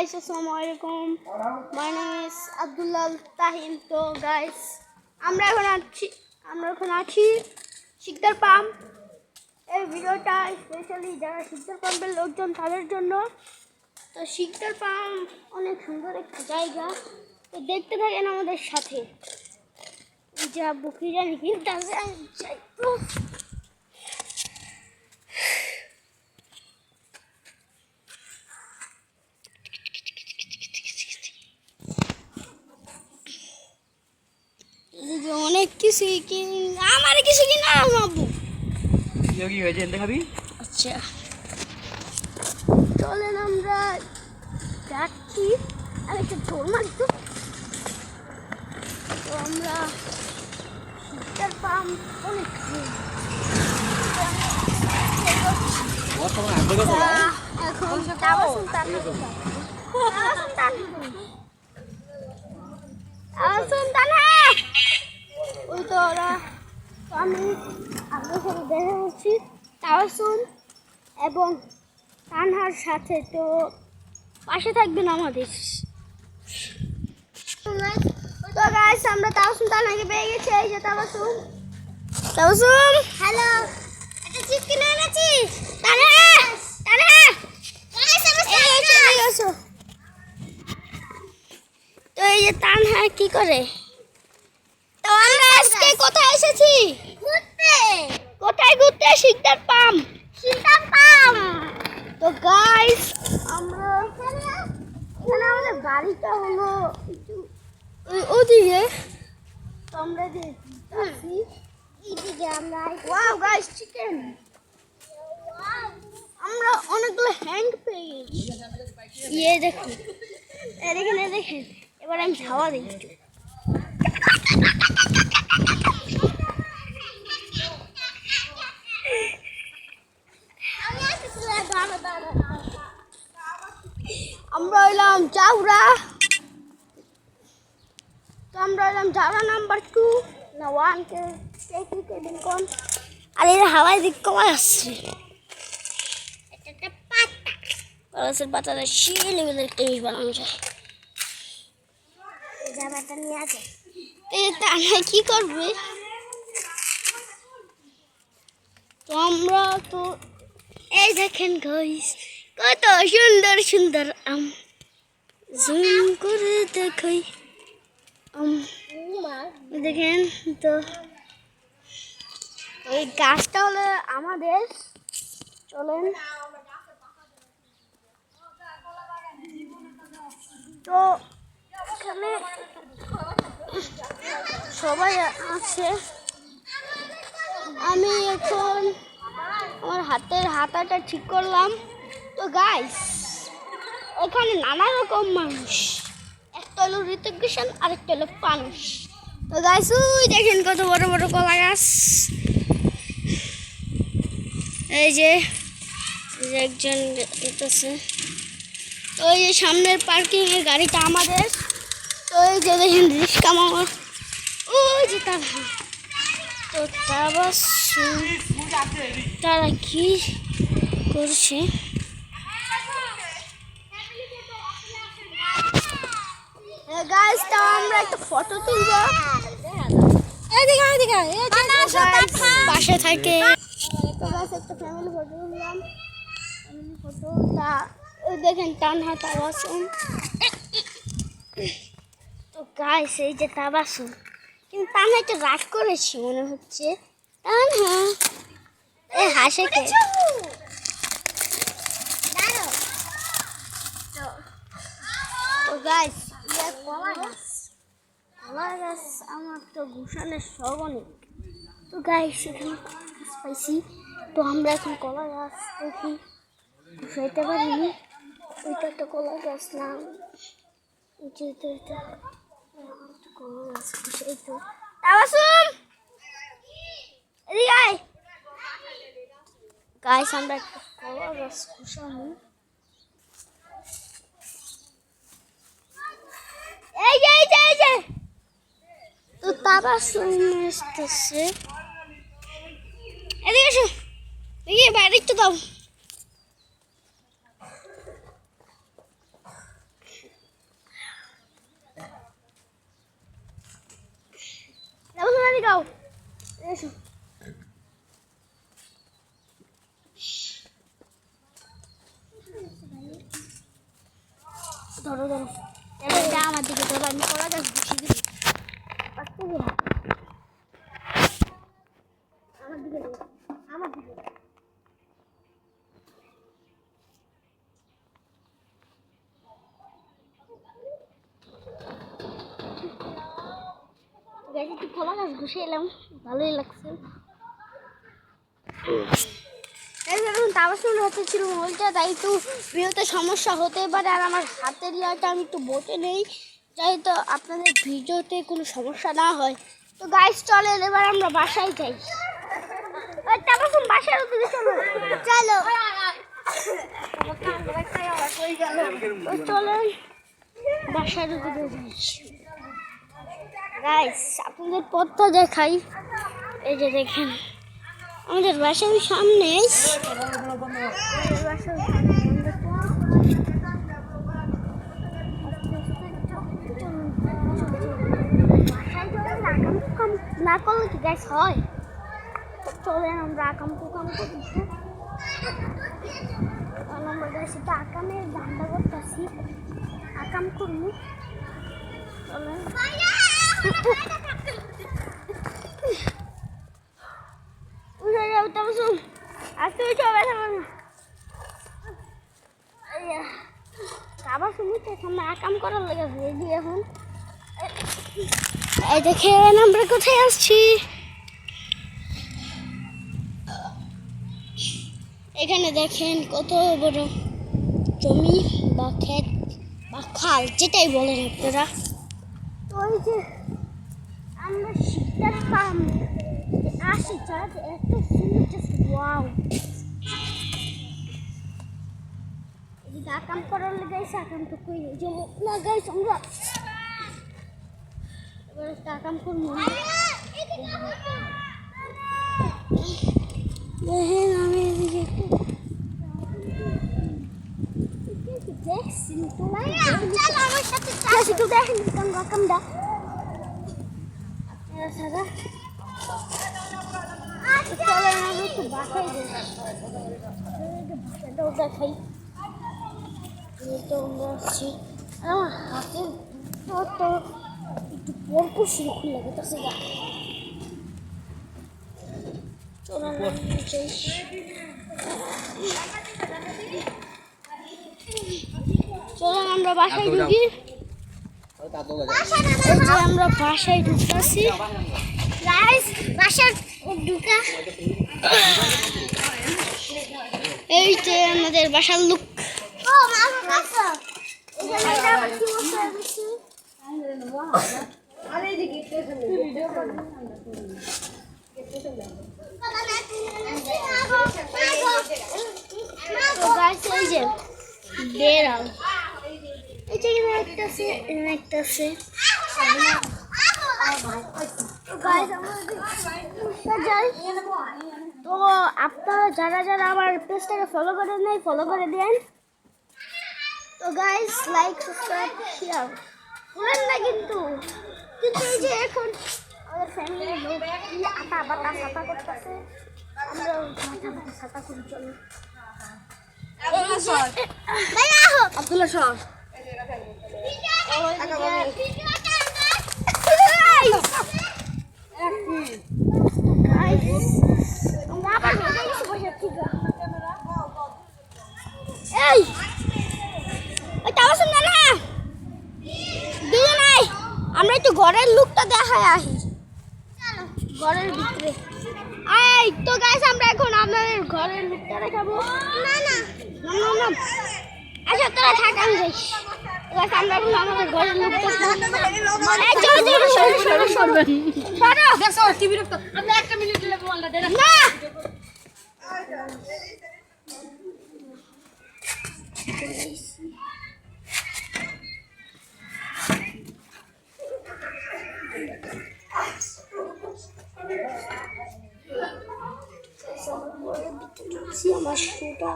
guys, Assalamualaikum. My name is Abdullah Tahin. So guys, আমরা এখন আছি শিকদার পাম্প। এই ভিডিওটা স্পেশালি যারা শিকদার পাম্পের লোকজন তাদের জন্য। তো শিকদার পাম্প অনেক সুন্দর একটা জায়গা, তো দেখতে থাকেন আমাদের সাথে। যা বুকি জানি কিন্তু অনেক কিছু আমার কিছু কিনা আব্বু কি হয়েছে এনতে খাবি? আচ্ছা চলেন আমরা যাচ্ছি। আর একটা ঝোল মারতো, তো আমরা শিকদার পাম্প অনেক এখন ওই তো ওরা, তো আমি আপনার সাথে দেখা হচ্ছি তাওয়াসুম এবং তানহার সাথে। তো পাশে থাকবেন আমাদের। তো গাইস আমরা তাওয়াসুম তানহাকে পেয়ে গেছি। এই যে তাওয়াসুম হ্যালো, একটা চিকেন এনেছি। তানহা গাইস আমরা তো এই যে তানহা কি করে। তো আমরা আজকে কোথায় এসেছি? কোথায় ঘুরতে? শিকদার পাম্প। তো গাইস আমরা এখানে আমাদের বাড়িটা হলো ওদিকে। তো আমরা যাচ্ছি এইদিকে। আমরা ওয়াও গাইস চিকেন, আমরা অনেকগুলো হ্যান্ড পেয়ে গেছি। দেখুন দেখেন এবার আমি খাওয়া দিই। আমরা হইলাম জাউরা। তো আমরা হইলাম জাউরা নাম্বার 2 না 1 কে টেকিং কোন। আর এর হাওয়ায় দিক কমা আসছে। একটা পাতা পলাশের পাতাটা শিলে লেভেলের টেনিস বানানো যায়। জামাটা নিয়ে আছে। তা কি করবে? তো আমরা তো এই দেখেন গাইস কত সুন্দর সুন্দর আম, জুম করে দেখাই দেখেন। তো ওই গাছটা হলো আমাদের। চলেন তো এখানে সবাই আছে। আমি এখন আমার হাতের হাতাটা ঠিক করলাম। তো গাইস এখানে নানা রকম মানুষ, একটা হলো ঋতিক রোশন আর একটা হলো পানুষ। তো গাইস ওই দেখেন কত বড় বড় কলা গাছ। এই যে একজন আছে। তো এই যে সামনের পার্কিং এর গাড়িটা আমাদের। তো এই যে দেখেন রিক্সা মামা, ওই যে তো তারা কি করছে? গাইস তো আমরা একটা ফটো তুলবো। পাশে থাকে একটা ফ্যামিলি ফটো তুললাম। ফটোটা দেখেন তানহা তাওয়াসুম। তো গাইস এই যে তাওয়াসুম, কিন্তু তানহা একটু রাগ করেছি মনে হচ্ছে। তানহা এ হাসে কে? তো গাইস কলা গাছ আমার তো ঘুষানের সব অনেক। তো গাইস এখানে কলা গাছ পাইছি। তো আমরা এখন কলা গাছ দেখি, ঘুষাইতে পারিনি। ওইটা একটা কলা গাছ না, যেহেতু এটা কলা গাছ ঘুষাইতো। তাওয়াসুম এদিকে আয়। গাইস আমরা একটা কলা গাছ ঘুষানো। এই যে তো তাওয়াসুম আসতেছে। এদিকে এসো, দেখি বাইরে একটু দাও। এসো ধরো ধরো এটা আমার দিকে ধরো আমি কলা গাছ বসিয়ে দিই আমার দিকে আমার দিকে গাছে একটু কলা গাছ বসে এলাম ভালোই লাগছে তাবাসুর হাতে ছিল মোবাইলটা তাই একটু ভিডিওতে সমস্যা হতে পারে আর আমার হাতের ইয়াটা আমি একটু বসে নেই যাই তো আপনাদের ভিডিওতে কোনো সমস্যা না হয় তো গাইস চলেন এবার আমরা বাসায় যাই তাবাসুর বাসার উদ্দেশ্যে চলো চলো চলেন বাসার উদ্দেশ্যে গাইস আপনাদের পথটা দেখাই এই যে দেখেন আমাদের বাসার সামনে না করলে কি গাইস হয় চলেন আমরা আকাম কুকাম করতেছি আমরা গাইস এটা আকামের ধান্দা করতেছি আকাম করবো চলেন আবার শুনতে সামনে আকাম করার লেগে রেডি এখন এই দেখেন আমরা কোথায় আসছি এখানে দেখেন কত বড় জমি বা ক্ষেত বা খাল যেটাই বলেন আপনারা তো ওই যে আমরা শীতটার পাম আসি চালাতে এত সুন্দর জাস্ট ওয়াও এদিকে আকাম করার লেগে আকাম তো কই যে না গাইস আমরা এবার একটা আকাম করবো দেখেন আমি এদিকে একটু দেখছি তো দেখেন আকামটা সাদা চলেন আমি একটু বাসায় যাই বাসাটাও দেখাই তো আমরা আসছি আমার হাতের তো একটু পরপর সেরকম লাগে তো সেটা চলেন যাই চলেন আমরা বাসায় ঢুকি আমরা বাসায় ঢুকতেছি গাইস বাসায় ঢুকা এই যে আমাদের বাসার লুক ও মামা কাছে এটা আবার কি বলছে আরে এই যে গেটটা ভিডিও করব তো গাইস এই যে বেরাল এই যে একটা আছে তো আপনারা যারা যারা আমার পেজটাকে ফলো করে নেই ফলো করে দেন তো গাইস লাইক সাবস্ক্রাইব শেয়ার ভুলেন না কিন্তু এই যে এখন আমাদের ফ্যামিলির লোক আটা বাটা সাতা করতেছে আমরা মাথা বাটা সাতা করি চলো আব্দুল্লাহ সর আমরা একটু ঘরের লুকটা দেখায় আসি ঘরের ভিতরে এই তো গাইস আমরা এখন আপনাদের ঘরের লুকটা দেখাবো না না না না আচ্ছা তোরা থাক আমি যাই আমরা এখন আমাদের ঘরের লুকটা আমরা একটা মিনিট মোবাইলটা দেন না আমার শুটা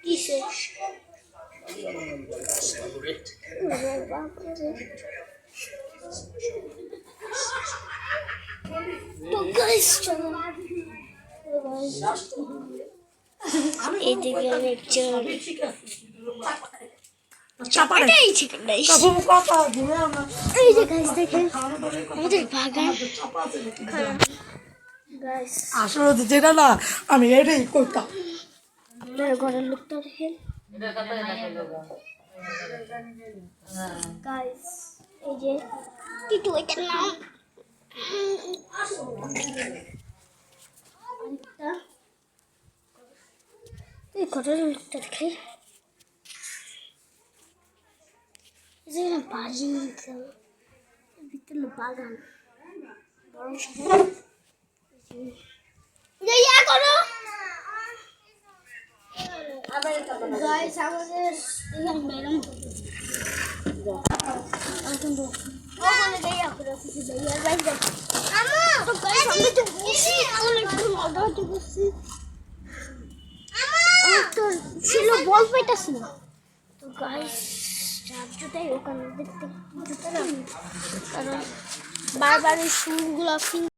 কিসে এইদিকে অনেক চোর চাপা রে। এটাই ঠিক নাই কাবু কথা ঘুরে আমরা এই যে গাইস দেখেন আমাদের বাগান গাইস আসলে তো যেটা না আমি এটাই করতাম। আপনার ঘরের লোকটা দেখেন গাইস এই যে টিটু এটার নাম আরেকটা এই ঘরের লোকটা দেখে এই যে না বাড়ি ভিতরে বাগান বড় সড়ো ইয়া করো গাইস আমাদের এই ম্যাডাম ওখানে দেয়া করে কিছু দেয়া বাইরে আমা তো গাইস আমি তো বসি অনেক মজা করছি আমা তো ছিল বল পাইতাছি না তো গাইস চারজোটাই ওখানে দেখতে কারণ বারবার এই সুরগুলো